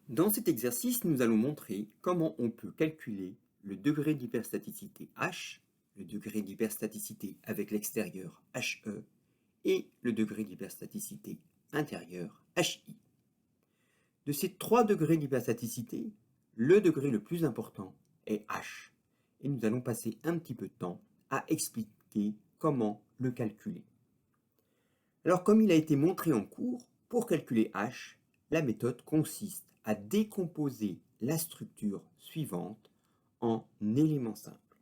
Dans cet exercice, nous allons montrer comment on peut calculer le degré d'hyperstaticité H, le degré d'hyperstaticité avec l'extérieur HE et le degré d'hyperstaticité intérieur HI. De ces trois degrés d'hyperstaticité, le degré le plus important est H et nous allons passer un petit peu de temps à expliquer comment le calculer. Alors, comme il a été montré en cours, pour calculer H, la méthode consiste à décomposer la structure suivante en éléments simples.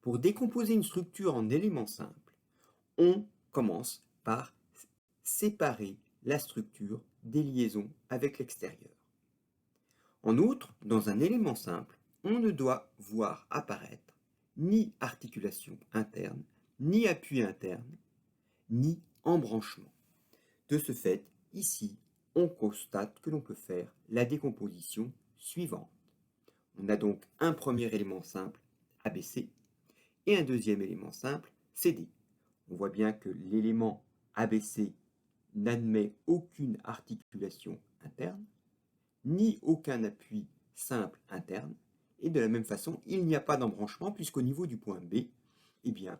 Pour décomposer une structure en éléments simples, on commence par séparer la structure des liaisons avec l'extérieur. En outre, dans un élément simple, on ne doit voir apparaître ni articulation interne, ni appui interne, ni embranchement. De ce fait, ici, on constate que l'on peut faire la décomposition suivante. On a donc un premier élément simple, ABC, et un deuxième élément simple, CD. On voit bien que l'élément ABC n'admet aucune articulation interne, ni aucun appui simple interne, et de la même façon, il n'y a pas d'embranchement, puisqu'au niveau du point B, eh bien,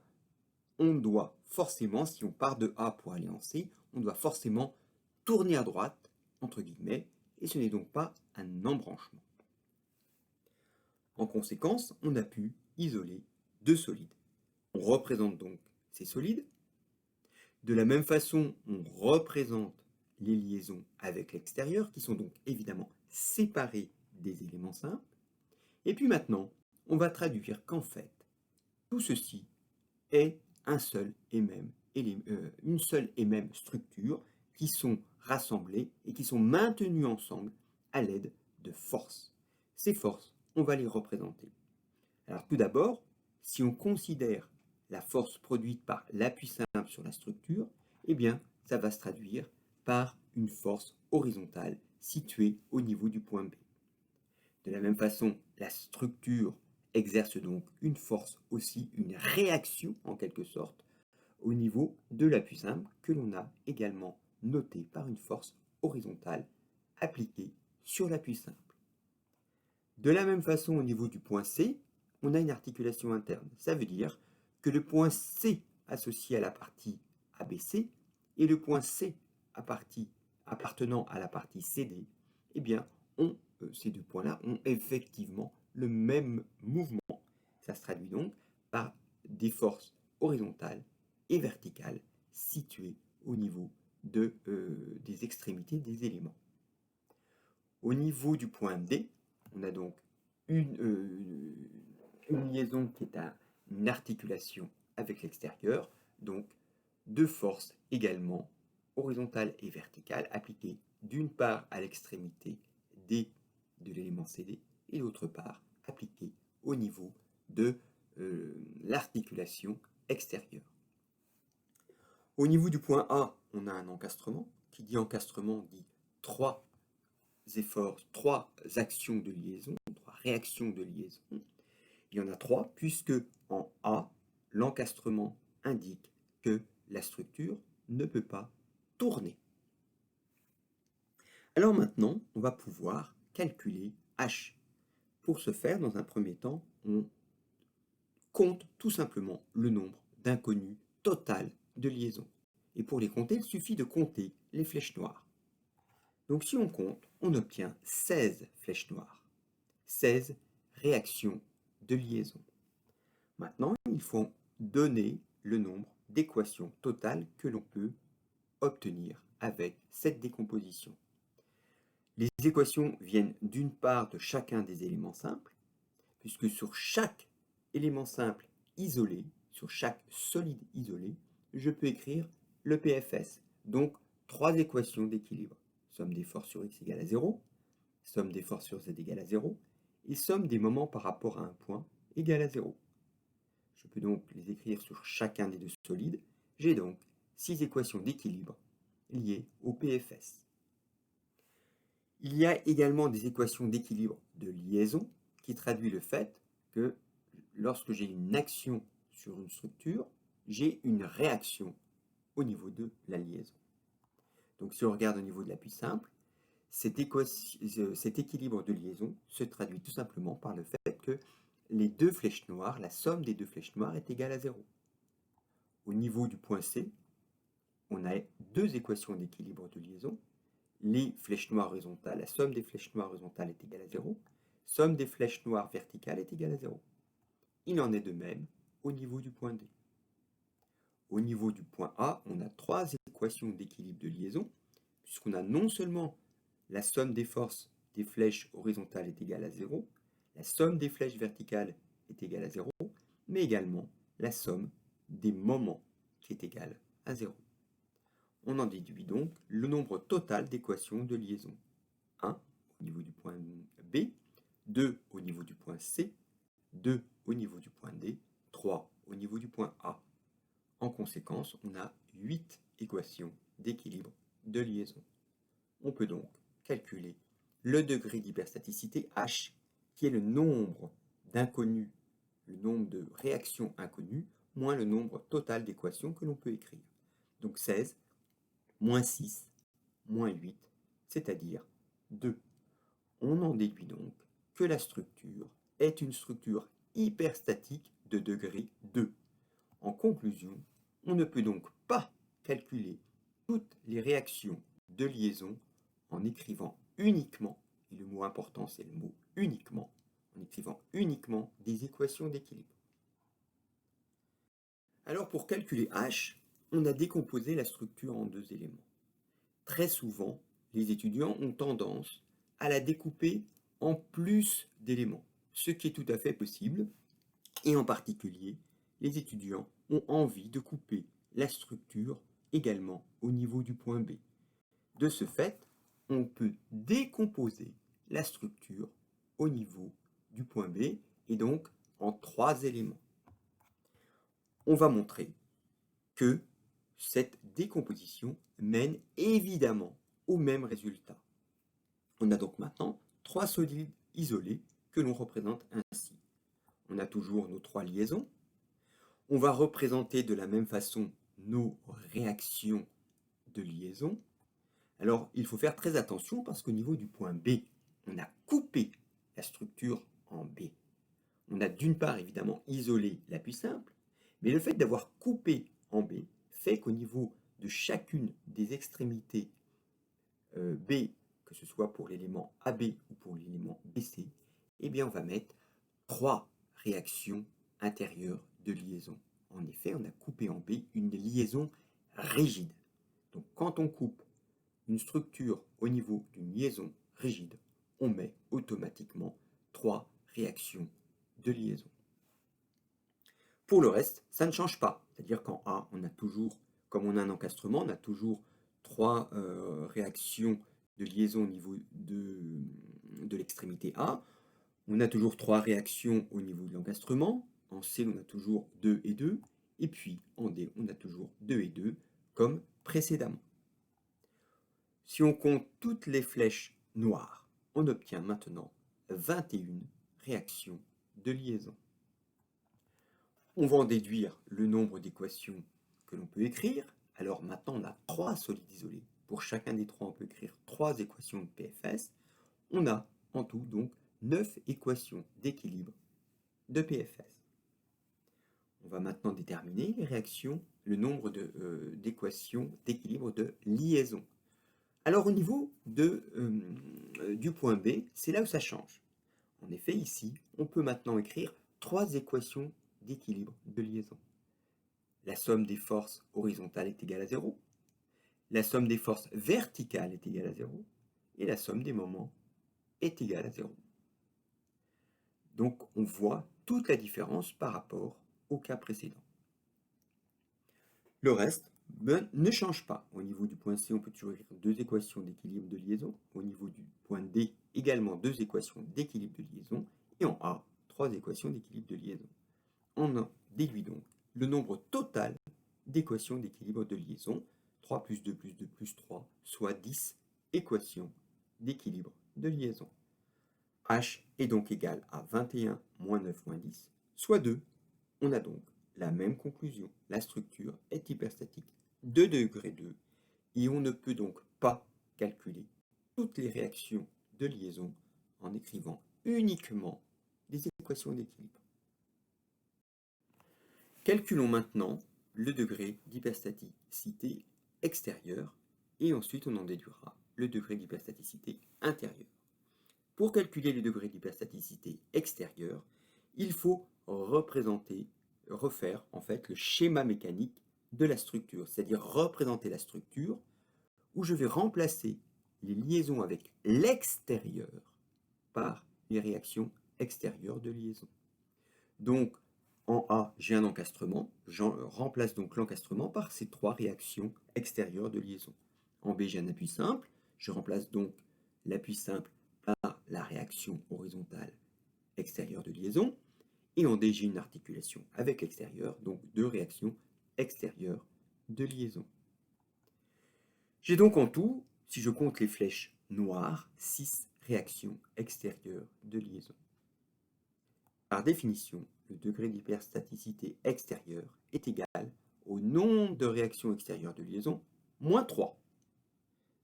on doit forcément, si on part de A pour aller en C, on doit forcément tourner à droite, entre guillemets, et ce n'est donc pas un embranchement. En conséquence, on a pu isoler deux solides. On représente donc ces solides. De la même façon, on représente les liaisons avec l'extérieur, qui sont donc évidemment séparées des éléments simples. Et puis maintenant, on va traduire qu'en fait, tout ceci est une seule et même structure qui sont rassemblées et qui sont maintenues ensemble à l'aide de forces. Ces forces, on va les représenter. Alors tout d'abord, si on considère la force produite par l'appui simple sur la structure, eh bien, ça va se traduire par une force horizontale située au niveau du point B. De la même façon, la structure exerce donc une force aussi, une réaction en quelque sorte, au niveau de l'appui simple que l'on a également noté par une force horizontale appliquée sur l'appui simple. De la même façon, au niveau du point C, on a une articulation interne. Ça veut dire que le point C associé à la partie ABC et le point C appartenant à la partie CD, eh bien, ces deux points-là ont effectivement le même mouvement. Ça se traduit donc par des forces horizontales et verticales situées au niveau des extrémités des éléments. Au niveau du point D, on a donc une liaison qui est une articulation avec l'extérieur, donc deux forces également horizontales et verticales appliquées d'une part à l'extrémité D de l'élément CD et d'autre part appliquées au niveau de l'articulation extérieure. Au niveau du point A, on a un encastrement. Qui dit encastrement dit trois actions de liaison, trois réactions de liaison. Il y en a trois, puisque en A, l'encastrement indique que la structure ne peut pas tourner. Alors maintenant, on va pouvoir calculer H. Pour ce faire, dans un premier temps, on compte tout simplement le nombre d'inconnus total de liaisons. Et pour les compter, il suffit de compter les flèches noires. Donc si on compte, on obtient 16 flèches noires, 16 réactions de liaison. Maintenant, il faut donner le nombre d'équations totales que l'on peut obtenir avec cette décomposition. Les équations viennent d'une part de chacun des éléments simples, puisque sur chaque élément simple isolé, sur chaque solide isolé, je peux écrire le PFS, donc trois équations d'équilibre. Somme des forces sur x égale à 0, somme des forces sur z égale à 0, et somme des moments par rapport à un point égale à 0. Je peux donc les écrire sur chacun des deux solides. J'ai donc 6 équations d'équilibre liées au PFS. Il y a également des équations d'équilibre de liaison qui traduit le fait que lorsque j'ai une action sur une structure, j'ai une réaction au niveau de la liaison. Donc si on regarde au niveau de l'appui simple, Cet équilibre de liaison se traduit tout simplement par le fait que les deux flèches noires, la somme des deux flèches noires est égale à 0. Au niveau du point C, on a deux équations d'équilibre de liaison. Les flèches noires horizontales, la somme des flèches noires horizontales est égale à 0. Somme des flèches noires verticales est égale à 0. Il en est de même au niveau du point D. Au niveau du point A, on a trois équations d'équilibre de liaison, puisqu'on a non seulement la somme des forces des flèches horizontales est égale à 0, la somme des flèches verticales est égale à 0, mais également la somme des moments qui est égale à 0. On en déduit donc le nombre total d'équations de liaison. 1 au niveau du point B, 2 au niveau du point C, 2 au niveau du point D, 3 au niveau du point A. En conséquence, on a 8 équations d'équilibre de liaison. On peut donc calculer le degré d'hyperstaticité H, qui est le nombre d'inconnus, le nombre de réactions inconnues, moins le nombre total d'équations que l'on peut écrire. Donc 16, moins 6, moins 8, c'est-à-dire 2. On en déduit donc que la structure est une structure hyperstatique de degré 2. En conclusion, on ne peut donc pas calculer toutes les réactions de liaison en écrivant uniquement, et le mot important c'est le mot uniquement, en écrivant uniquement des équations d'équilibre. Alors pour calculer H, on a décomposé la structure en deux éléments. Très souvent, les étudiants ont tendance à la découper en plus d'éléments, ce qui est tout à fait possible, et en particulier, les étudiants ont envie de couper la structure également au niveau du point B. De ce fait, on peut décomposer la structure au niveau du point B et donc en trois éléments. On va montrer que cette décomposition mène évidemment au même résultat. On a donc maintenant trois solides isolés que l'on représente ainsi. On a toujours nos trois liaisons. On va représenter de la même façon nos réactions de liaison. Alors, il faut faire très attention parce qu'au niveau du point B, on a coupé la structure en B. On a d'une part évidemment isolé l'appui simple, mais le fait d'avoir coupé en B fait qu'au niveau de chacune des extrémités B, que ce soit pour l'élément AB ou pour l'élément BC, eh bien on va mettre trois réactions intérieures de liaison. En effet, on a coupé en B une liaison rigide. Donc quand on coupe une structure au niveau d'une liaison rigide, on met automatiquement trois réactions de liaison. Pour le reste, ça ne change pas. C'est-à-dire qu'en A, on a toujours, comme on a un encastrement, on a toujours trois réactions de liaison au niveau de l'extrémité A. On a toujours trois réactions au niveau de l'encastrement. En C, on a toujours 2 et 2. Et puis, en D, on a toujours 2 et 2, comme précédemment. Si on compte toutes les flèches noires, on obtient maintenant 21 réactions de liaison. On va en déduire le nombre d'équations que l'on peut écrire. Alors maintenant, on a trois solides isolés. Pour chacun des trois, on peut écrire trois équations de PFS. On a en tout donc 9 équations d'équilibre de PFS. On va maintenant déterminer les réactions, le nombre d'équations d'équilibre de liaison. Alors au niveau du point B, c'est là où ça change. En effet, ici, on peut maintenant écrire trois équations d'équilibre de liaison. La somme des forces horizontales est égale à 0, la somme des forces verticales est égale à 0, et la somme des moments est égale à 0. Donc on voit toute la différence par rapport au cas précédent. Le reste ne change pas. Au niveau du point C, on peut toujours écrire deux équations d'équilibre de liaison. Au niveau du point D, également deux équations d'équilibre de liaison. Et en A, trois équations d'équilibre de liaison. On en déduit donc le nombre total d'équations d'équilibre de liaison. 3 plus 2 plus 2 plus 3, soit 10 équations d'équilibre de liaison. H est donc égal à 21 moins 9 moins 10, soit 2. On a donc la même conclusion. La structure est hyperstatique de degré 2 et on ne peut donc pas calculer toutes les réactions de liaison en écrivant uniquement des équations d'équilibre. Calculons maintenant le degré d'hyperstaticité extérieure et ensuite on en déduira le degré d'hyperstaticité intérieure. Pour calculer le degré d'hyperstaticité extérieure, il faut refaire en fait le schéma mécanique de la structure, c'est-à-dire représenter la structure où je vais remplacer les liaisons avec l'extérieur par les réactions extérieures de liaison. Donc, en A, j'ai un encastrement. Je remplace donc l'encastrement par ces trois réactions extérieures de liaison. En B, j'ai un appui simple. Je remplace donc l'appui simple par la réaction horizontale extérieure de liaison. Et en D, j'ai une articulation avec l'extérieur, donc deux réactions extérieures de liaison. J'ai donc en tout, si je compte les flèches noires, 6 réactions extérieures de liaison. Par définition, le degré d'hyperstaticité extérieure est égal au nombre de réactions extérieures de liaison moins 3,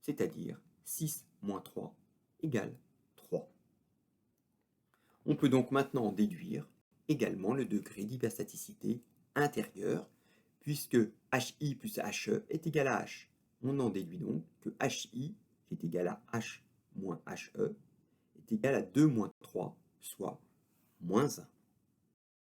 c'est-à-dire 6 moins 3 égale 3. On peut donc maintenant déduire également le degré d'hyperstaticité intérieure, puisque HI plus HE est égal à H. On en déduit donc que HI, qui est égal à H moins HE, est égal à 2 moins 3, soit moins 1.